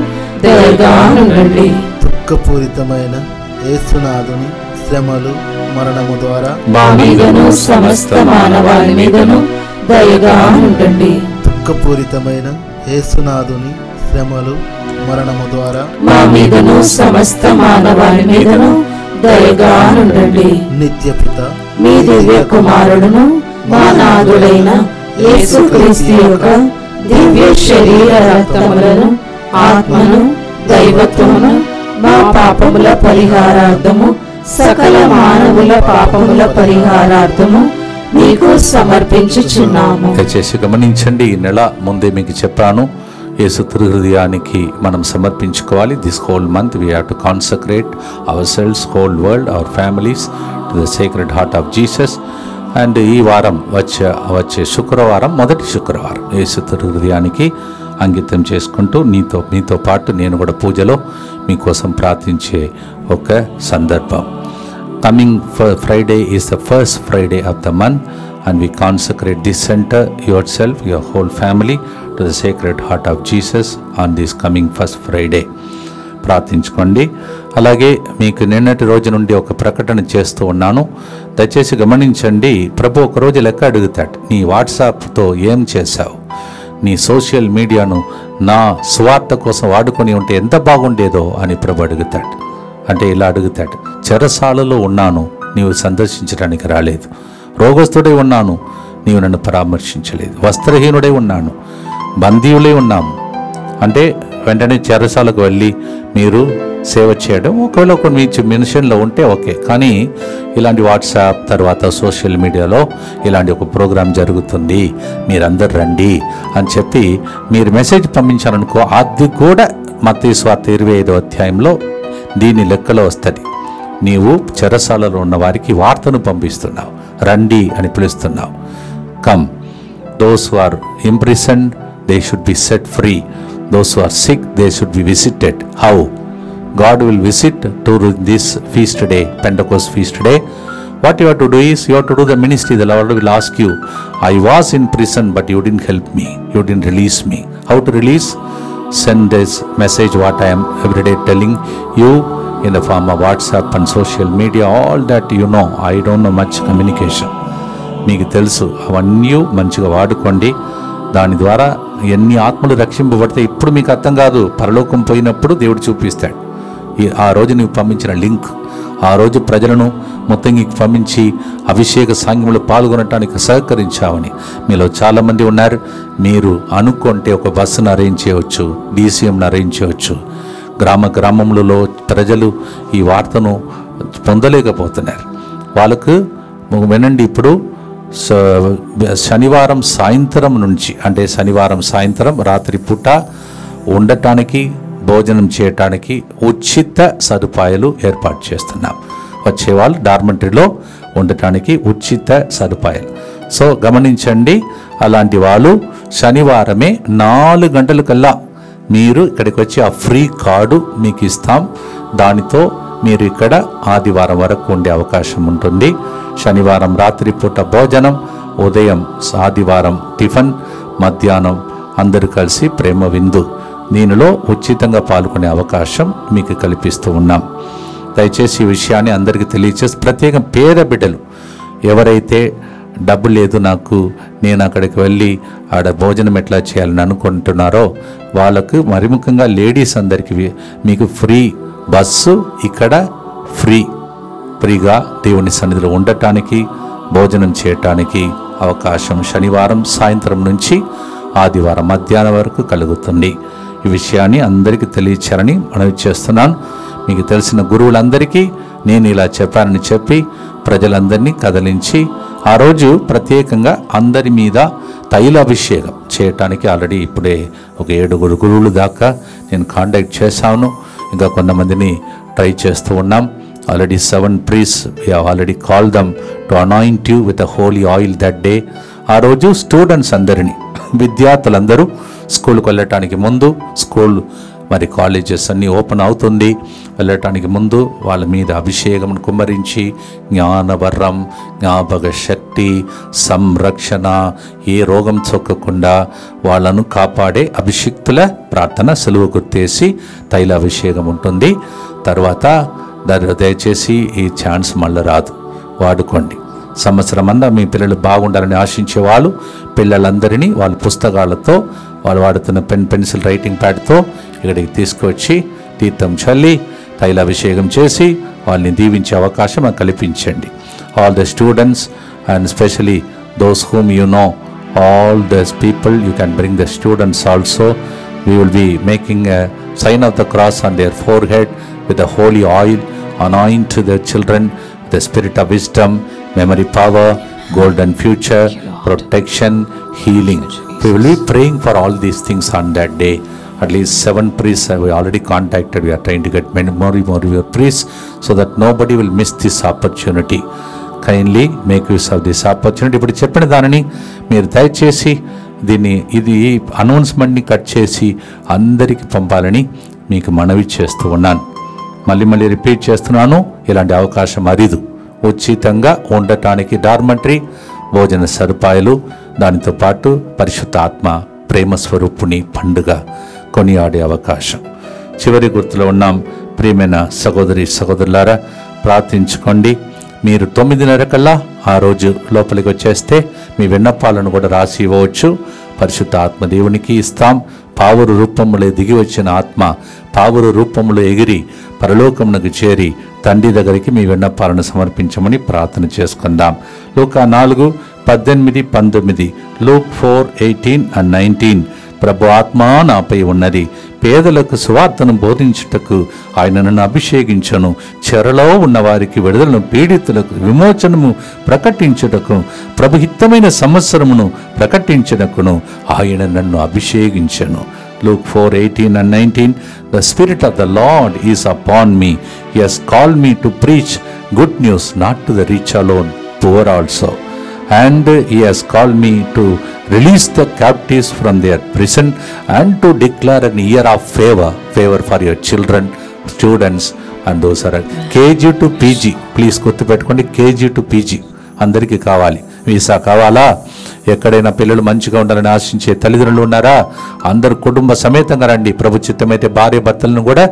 దయగా ఉండండి. దుఃఖపూరితమైన యేసునాథుని శ్రమలు మరణము ద్వారా మా మీదను సమస్త మానవాళి మీదను దయగా ఉండండి. దుఃఖపూరితమైన యేసునాథుని శ్రమలు మరణము ద్వారా మా మీదను సమస్త మానవాళి మీదను దయగా ఉండండి. నిత్య పిత మీ దివ్య కుమారుడును మా నాథుడైన యేసుక్రీస్తు యొక్క దివ్య శరీర రక్తములను ఆత్మను దైవత్వమును మా పాపముల పరిహారార్థము సకల మానవుల పాపముల పరిహారార్థము మీకు సమర్పించుచున్నాము. దయచేసి గమనించండి, ఈ నెల ముందే మీకు చెప్పాను, యేసు హృదయానికి మనం సమర్పించుకోవాలి. This whole month we have to consecrate our selves, whole world, our families to the Sacred Heart of Jesus. And ఈ వారం వచ్చే శుక్రవారం, మొదటి శుక్రవారం యేసు హృదయానికి అంకితం చేసుకుంటూ మీతో పాటు నేను కూడా పూజలో మీకోసం ప్రార్థించే ఒక సందర్భం. Coming Friday is the first Friday of the month, and we consecrate this center, yourself, your whole family, to the Sacred Heart of Jesus on this coming first Friday. ప్రార్థించుకోండి. అలాగే మీకు నిన్నటి రోజు నుండి ఒక ప్రకటన చేస్తూ ఉన్నాను, దయచేసి గమనించండి. ప్రభు ఒక రోజు లెక్క అడుగుతాడు, నీ వాట్సాప్తో ఏం చేశావు, నీ సోషల్ మీడియాను నా స్వార్థ కోసం వాడుకొని ఉంటే ఎంత బాగుండేదో అని ప్రభు అడుగుతాడు. అంటే ఇలా అడుగుతాడు, చెరసాలలో ఉన్నాను, నీవు సందర్శించడానికి రాలేదు. రోగస్తుడై ఉన్నాను, నీవు నన్ను పరామర్శించలేదు. వస్త్రహీనుడై ఉన్నాను, బందీయులై ఉన్నాము అంటే వెంటనే చెరసాలకు వెళ్ళి మీరు సేవ చేయడం ఒకవేళ ఒక మీ మిషన్లో ఉంటే ఓకే. కానీ ఇలాంటి వాట్సాప్ తర్వాత సోషల్ మీడియాలో ఇలాంటి ఒక ప్రోగ్రాం జరుగుతుంది, మీరందరు రండి అని చెప్పి మీరు మెసేజ్ పంపించారనుకో, అది కూడా మత్తయి సువార్త 25వ అధ్యాయంలో దీని లెక్కలో వస్తుంది. నీవు చెరసాలలో ఉన్న వారికి వార్తను పంపిస్తున్నావు, రండి అని పిలుస్తున్నావు. Come, those who are imprisoned they should be set free, those who are sick they should be visited. How? God will visit during this feast day, Pentecost feast day. What you have to do is, you have to do the ministry. The Lord will ask you, I was in prison but you didn't help me, you didn't release me. How to release? Send this message what I am every day telling you in the form of WhatsApp and social media, all that you know. I don't know much communication. మీకు తెలుసు, అవన్నీ మంచిగా వాడుకోండి. దాని ద్వారా ఎన్ని ఆత్మలు రక్షింపబడితే ఇప్పుడు మీకు అర్థం కాదు, పరలోకం పోయినప్పుడు దేవుడు చూపిస్తాడు. ఆ రోజు నీవు పంపించిన లింక్, ఆ రోజు ప్రజలను మొత్తంగా పంపించి అభిషేక సాంగ్యంలో పాల్గొనటానికి సహకరించావని. మీలో చాలామంది ఉన్నారు, మీరు అనుకుంటే ఒక బస్సును అరేంజ్ చేయవచ్చు, డీసీఎంను అరేంజ్ చేయవచ్చు. గ్రామంలో ప్రజలు ఈ వార్తను పొందలేకపోతున్నారు. వాళ్ళకు వినండి, ఇప్పుడు శనివారం సాయంత్రం నుంచి, అంటే శనివారం సాయంత్రం రాత్రి పూట ఉండటానికి భోజనం చేయటానికి ఉచిత సదుపాయాలు ఏర్పాటు చేస్తున్నాం. వచ్చేవాళ్ళు డార్మెంటరీలో ఉండటానికి ఉచిత సదుపాయాలు. సో గమనించండి, అలాంటి వాళ్ళు శనివారమే 4 గంటలకల్లా మీరు ఇక్కడికి వచ్చి ఆ ఫ్రీ కార్డు మీకు ఇస్తాం. దానితో మీరు ఇక్కడ ఆదివారం వరకు ఉండే అవకాశం ఉంటుంది. శనివారం రాత్రి పూట భోజనం, ఉదయం ఆదివారం టిఫిన్, మధ్యాహ్నం అందరూ కలిసి ప్రేమ విందు, దీనిలో ఉచితంగా పాల్గొనే అవకాశం మీకు కల్పిస్తూ ఉన్నాం. దయచేసి ఈ విషయాన్ని అందరికీ తెలియచేసి, ప్రత్యేకం పేద బిడ్డలు ఎవరైతే డబ్బు లేదు నాకు, నేను అక్కడికి వెళ్ళి ఆడ భోజనం ఎట్లా చేయాలని అనుకుంటున్నారో వాళ్ళకు, మరి ముఖ్యంగా లేడీస్ అందరికీ మీకు ఫ్రీ బస్సు, ఇక్కడ ఫ్రీగా దేవుని సన్నిధిలో ఉండటానికి భోజనం చేయటానికి అవకాశం శనివారం సాయంత్రం నుంచి ఆదివారం మధ్యాహ్నం వరకు కలుగుతుంది. ఈ విషయాన్ని అందరికీ తెలియచేయాలని మనవి చేస్తున్నాను. మీకు తెలిసిన గురువులందరికీ నేను ఇలా చెప్పానని చెప్పి ప్రజలందరినీ కదిలించి ఆ రోజు ప్రత్యేకంగా అందరి మీద తైలాభిషేకం చేయటానికి ఆల్రెడీ ఇప్పుడే ఒక 7 గురువులు దాకా నేను కాంటాక్ట్ చేశాను. ఇంకా కొంతమందిని ట్రై చేస్తూ ఉన్నాం. Already 7 priests we have already called them to anoint you with a holy oil that day. ఆ రోజు స్టూడెంట్స్ అందరినీ, విద్యార్థులందరూ స్కూల్కి వెళ్ళటానికి ముందు, స్కూల్ మరి కాలేజెస్ అన్నీ ఓపెన్ అవుతుంది, వెళ్ళటానికి ముందు వాళ్ళ మీద అభిషేకం కుమ్మరించి జ్ఞానవరం, జ్ఞాపక శక్తి, సంరక్షణ, ఏ రోగం చొక్కకుండా వాళ్ళను కాపాడే అభిషిక్తుల ప్రార్థన సెలవు గుర్తేసి తైలాభిషేకం ఉంటుంది. తర్వాత దయచేసి ఈ ఛాన్స్ మళ్ళీ రాదు, వాడుకోండి. సంవత్సరం అంతా మీ పిల్లలు బాగుండాలని ఆశించే వాళ్ళు పిల్లలందరినీ వాళ్ళ పుస్తకాలతో, వాళ్ళు వాడుతున్న పెన్సిల్ రైటింగ్ ప్యాడ్తో ఇక్కడికి తీసుకువచ్చి తీర్థం చల్లి తైలాభిషేకం చేసి వాళ్ళని దీవించే అవకాశం కల్పించండి. all the students, and especially those whom you know, all those people, you can bring the students also. We will be making a sign of the cross on their forehead with the holy oil, anoint the children, the spirit of wisdom, memory power, golden future, protection, healing. We will be praying for all these things on that day. At least 7 priests we already contacted. We are trying to get many more priests so that nobody will miss this opportunity. Kindly make use of this opportunity. ఇప్పుడు చెప్పిన దానిని మీరు దయచేసి ఇది అనౌన్స్మెంట్ని కట్ చేసి అందరికీ పంపాలని మీకు మనవి చేస్తూ ఉన్నాను. మళ్ళీ రిపీట్ చేస్తున్నాను, ఇలాంటి అవకాశం అరిదు. ఉచితంగా ఉండటానికి డార్మెంటరీ, భోజన సదుపాయాలు, దానితో పాటు పరిశుద్ధ ఆత్మ ప్రేమ స్వరూపుని పండుగ కొనియాడే అవకాశం. చివరి గుర్తులో ఉన్నాం. ప్రియమైన సహోదరి సహోదరులారా, ప్రార్థించుకోండి. మీరు 9:30 కల్లా ఆ రోజు లోపలికి వచ్చేస్తే మీ విన్నపాలను కూడా రాసి ఇవ్వవచ్చు. పరిశుద్ధ ఆత్మ దేవునికి ఇస్తాం. పావురు రూపంలో దిగి వచ్చిన ఆత్మ పావురు రూపంలో ఎగిరి పరలోకమునకు చేరి తండ్రి దగ్గరికి మీ విన్నపాలను సమర్పించమని ప్రార్థన చేసుకుందాం. లూకా 4:18-19, లూక్ 4:18 and 19. ప్రభు ఆత్మ నాపై ఉన్నది, పేదలకు సువార్తను బోధించుటకు ఆయన నన్ను అభిషేకించను, చెరలో ఉన్న వారికి విడుదలను, పీడితులకు విమోచనము ప్రకటించుటకు, ప్రభుహితమైన సంవత్సరమును ప్రకటించుటకును ఆయన నన్ను అభిషేకించను. Luke 4:18 and 19. The Spirit of the Lord is upon me. He has called me to preach good news, not to the rich alone, poor also. And He has called me to release the captives from their prison and to declare an year of favor for your children, students, and those are KG to PG. Please గుర్తుపెట్టుకోండి, KG to PG అందరికీ కావాలి. వీసా కావాలా? ఎక్కడైనా పిల్లలు మంచిగా ఉండాలని ఆశించే తల్లిదండ్రులు ఉన్నారా? అందరు కుటుంబ సమేతంగా రండి. ప్రభు చిత్తమైతే భార్య భర్తలను కూడా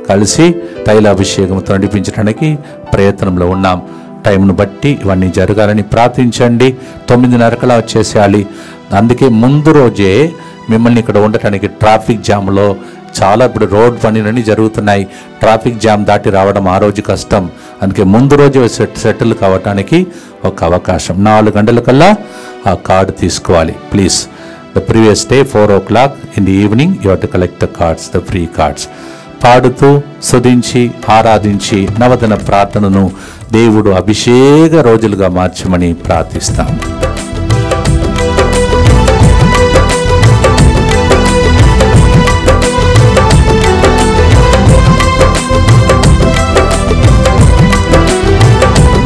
కలిసి తైలాభిషేకంతో నడిపించడానికి ప్రయత్నంలో ఉన్నాం. టైంను బట్టి ఇవన్నీ జరగాలని ప్రార్థించండి. 9:30 వచ్చేసేయాలి. అందుకే ముందు రోజే మిమ్మల్ని ఇక్కడ ఉండటానికి ట్రాఫిక్ జామ్లో చాలా ఇప్పుడు రోడ్ పనులన్నీ జరుగుతున్నాయి. ట్రాఫిక్ జామ్ దాటి రావడం ఆ రోజు కష్టం. అందుకే ముందు రోజు సెటిల్ కావడానికి ఒక అవకాశం. 4 గంటలకల్లా ఆ కార్డు తీసుకోవాలి. Please, the previous day 4 o'clock in the evening you have to collect the cards, the free cards. పాడుతూ స్తుతించి ఆరాధించి నవదన ప్రార్థనను దేవుడు అభిషేక రోజులుగా మార్చమని ప్రార్థిస్తాం.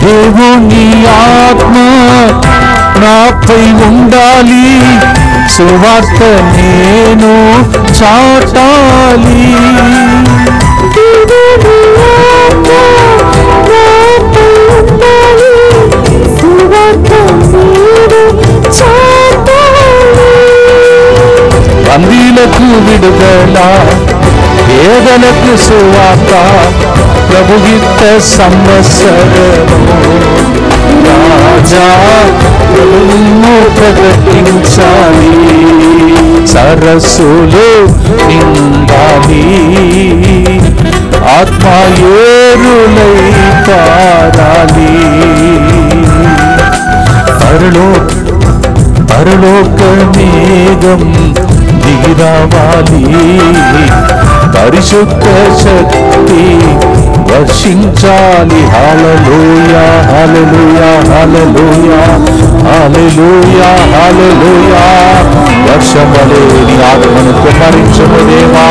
దేవుని ఆత్మ నాపై ఉండాలి, సువార్త నేను చాటాలి. బందీలకు విడుదల, పేదలకు సువార్త, ప్రభుహిత సంవత్సరము రాజా ప్రభువును ప్రకటించాలి. సరస్సులు నిండాలి, ఆత్మయేరులై పారాలి. పరలోక మేఘం దిగిరావాలి, పరిశుద్ధ శక్తి వర్షించాలి. హల్లెలూయా హల్లెలూయా హల్లెలూయా హల్లెలూయా హల్లెలూయా. వర్షములే నీ ఆత్మను కుమ్మరించుము దేవా.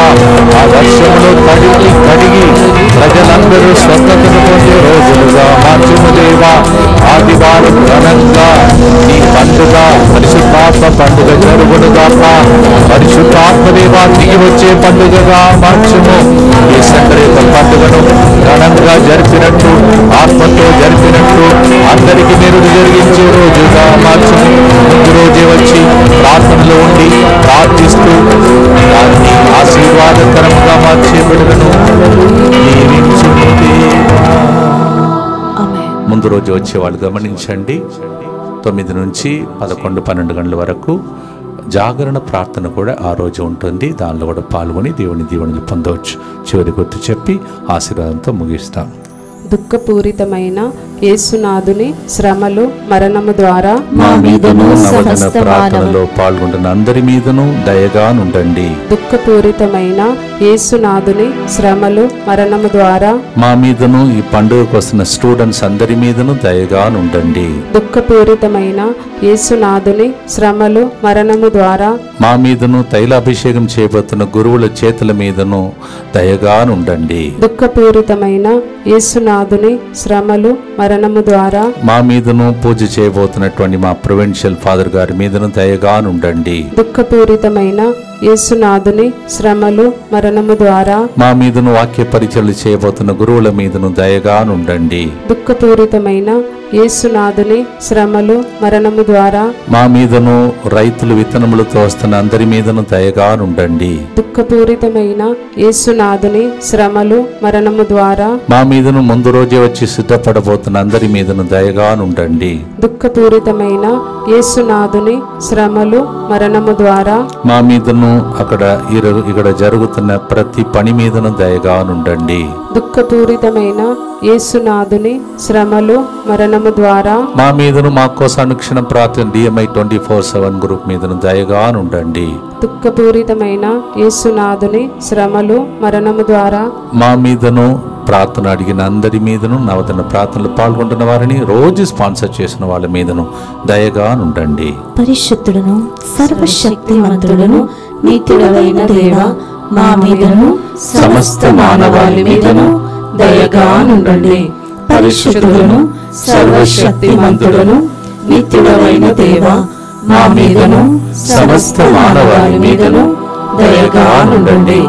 ఆ వర్షములో కడిగి ప్రజలందరూ స్వస్థతను పొందే రోజులుగా మార్చుము దేవా. ఆదివారం ఘనంగా నీ పండుగ పరిశుద్ధాత్మ పండుగ జరుగునుగాక. పరిశుద్ధాత్మ దేవా దిగి వచ్చే పండుగగా మార్చుము. ఈ సంక్రాంతి పండుగను ఘనంగా జరిపినట్టు, ఆత్మతో జరిపినట్టు అందరికీ మీరు జరిగించే రోజుగా మార్చుము. ముందు రోజే వచ్చి ప్రార్థనలో ఉండి ప్రార్థిస్తూ దాన్ని ఆశీర్వాదకరంగా మార్చే బిడ్డలను దీవించుము దేవా. ముందు రోజు వచ్చేవాళ్ళు గమనించండి. 9 నుంచి 11, 12 గంటల వరకు జాగరణ ప్రార్థన కూడా ఆ రోజు ఉంటుంది. దానిలో కూడా పాల్గొని దేవుని దీవెనలు పొందవచ్చు. చివరి గుర్తు చెప్పి ఆశీర్వాదంతో ముగిస్తాం. దుఃఖపూరితమైన యేసునాథుని శ్రమలు మరణము ద్వారా మా మీదను నవదిన సమస్త ప్రార్థనలో పాల్గొంటున్న అందరి మీదను దయగా నుండండి. దుఃఖపూరితమైన యేసునాథుని శ్రమలు మరణము ద్వారా మా మీదను ఈ పండుగకు వస్తున్న స్టూడెంట్స్ అందరి మీదను దయగా నుండండి. దుఃఖపూరితమైన యేసునాథుని శ్రమలు మరణము ద్వారా మా మీదను తైలాభిషేకం చేయబోతున్న గురువుల చేతుల మీదను దయగా నుండండి. దుఃఖపూరితమైన యేసునాథుని శ్రమలు మరణము ద్వారా మా మీదను పూజ చేయబోతున్నటువంటి మా ప్రొవిన్షియల్ ఫాదర్ గారి మీదను దయగా నుండండి. దుఃఖపూరితమైన యేసునాథుని శ్రమలు మరణము ద్వారా మా మీదను వాక్య పరిచయలు చేయబోతున్న గురువుల మీదను దయగా నుండండి. దుఃఖపూరితమైన యేసునాథుని శ్రమలు మరణము ద్వారా మా మీదను రైతులు విత్తనములతో వస్తున్న అందరి మీదను దయగా నుండండి. దుఃఖపూరితమైన యేసునాథుని శ్రమలు మరణము ద్వారా మా మీదను ముందు రోజే వచ్చి సిద్ధపడబోతున్న అందరి మీదను దయగా నుండండి. దుఃఖపూరితమైన యేసునాథుని శ్రమలు మరణము ద్వారా మా మీదను ఇక్కడ జరుగుతున్న ప్రతి పని మీదను దయగా నుండండి. దుఃఖపూరితమైన యేసునాథుని శ్రమలు మరణము ద్వారా మా మీదను మా కోసం అనుక్షణం ప్రార్థన DMI 24/7 గ్రూప్ మీదను దయగా నుండండి. దుఃఖపూరితమైన యేసునాథుని శ్రమలు మరణము ద్వారా మా మీదను ప్రార్థన అడిగిన అందరి మీదను నవతన ప్రార్థనలు పాల్గొంటున్న వారిని రోజు స్పాన్సర్ చేసిన వాళ్ళ మీదను దయగా నుండండి. పరిశుద్ధుడును సర్వశక్తిమంతుడును నిత్యుడవైన దేవ, మా మీదను సమస్త మానవాళి మీదను దయగా నుండండి. పరిశుద్ధుడును సర్వశక్తిమంతుడును నిత్యుడవైన దేవ, మా మీదను సమస్త మానవాళి మీదను దయగా నుండండి.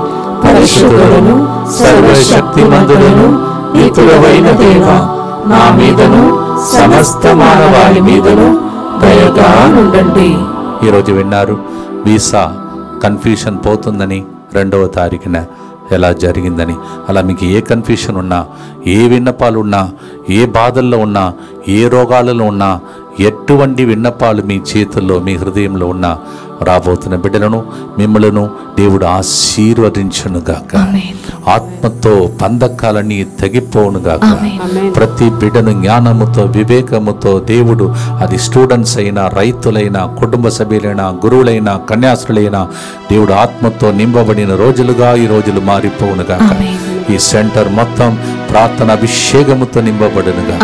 పరిశుద్ధుడును సర్వశక్తిమంతుడును నిత్యుడవైన దేవ, మా మీదను సమస్త మానవాళి మీదను దయగా నుండండి. ఈరోజు విన్నారు వీసా కన్ఫ్యూషన్ పోతుందని 2వ తారీఖున ఎలా జరిగిందని. అలా మీకు ఏ కన్ఫ్యూషన్ ఉన్నా, ఏ విన్నపాలు ఉన్నా, ఏ బాధల్లో ఉన్నా, ఏ రోగాలలో ఉన్నా, ఎటువంటి విన్నపాలు మీ చేతుల్లో మీ హృదయంలో ఉన్నా రాబోతున్న బిడ్డలను మిమ్మలను దేవుడు ఆశీర్వదించునుగాక. ఆత్మతో బంధకాలన్నీ తగ్గిపోవునుగాక. ప్రతి బిడ్డను జ్ఞానముతో వివేకముతో దేవుడు, అది స్టూడెంట్స్ అయినా, రైతులైనా, కుటుంబ సభ్యులైనా, గురువులైనా, కన్యాస్త్రులైనా, దేవుడు ఆత్మతో నింపబడిన రోజులుగా ఈ రోజులు మారిపోవునుగాక. ఈ సెంటర్ మొత్తం ప్రార్థన అభిషేకముతో నింపబడునుగా.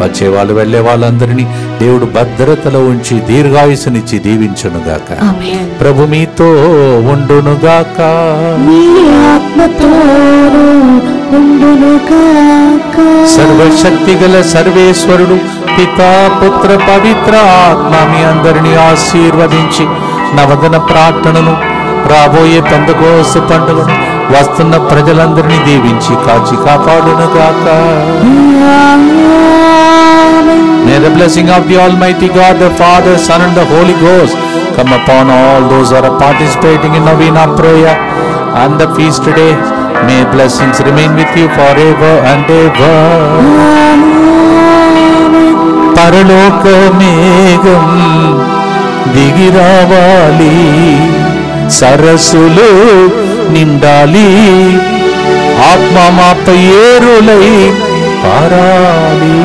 వచ్చే వాళ్ళు వెళ్లే వాళ్ళందరినీ దేవుడు భద్రతలో ఉంచి దీర్ఘాయుసునిచ్చి దీవించునుగాక. ప్రభు మీతో ఉండునుగాక. సర్వశక్తి గల సర్వేశ్వరుడు పితా పుత్ర పవిత్ర ఆత్మ మీ అందరినీ ఆశీర్వదించి నవదన ప్రార్థనను, రాబోయే పెంతెకోస్తు పండుగను, వస్తున్న ప్రజలందరినీ దీవించి కాచి కాపాడునుగాక. May the blessing of the Almighty God, the Father, Son and the Holy Ghost come upon all those who are participating in Novena prayer and the feast today. May blessings remain with you forever and ever. పరలోక మేఘం దిగిరావాలి, సరస్సులు నిండాలి, ఆత్మ మాపై ఏరులై పారాలి.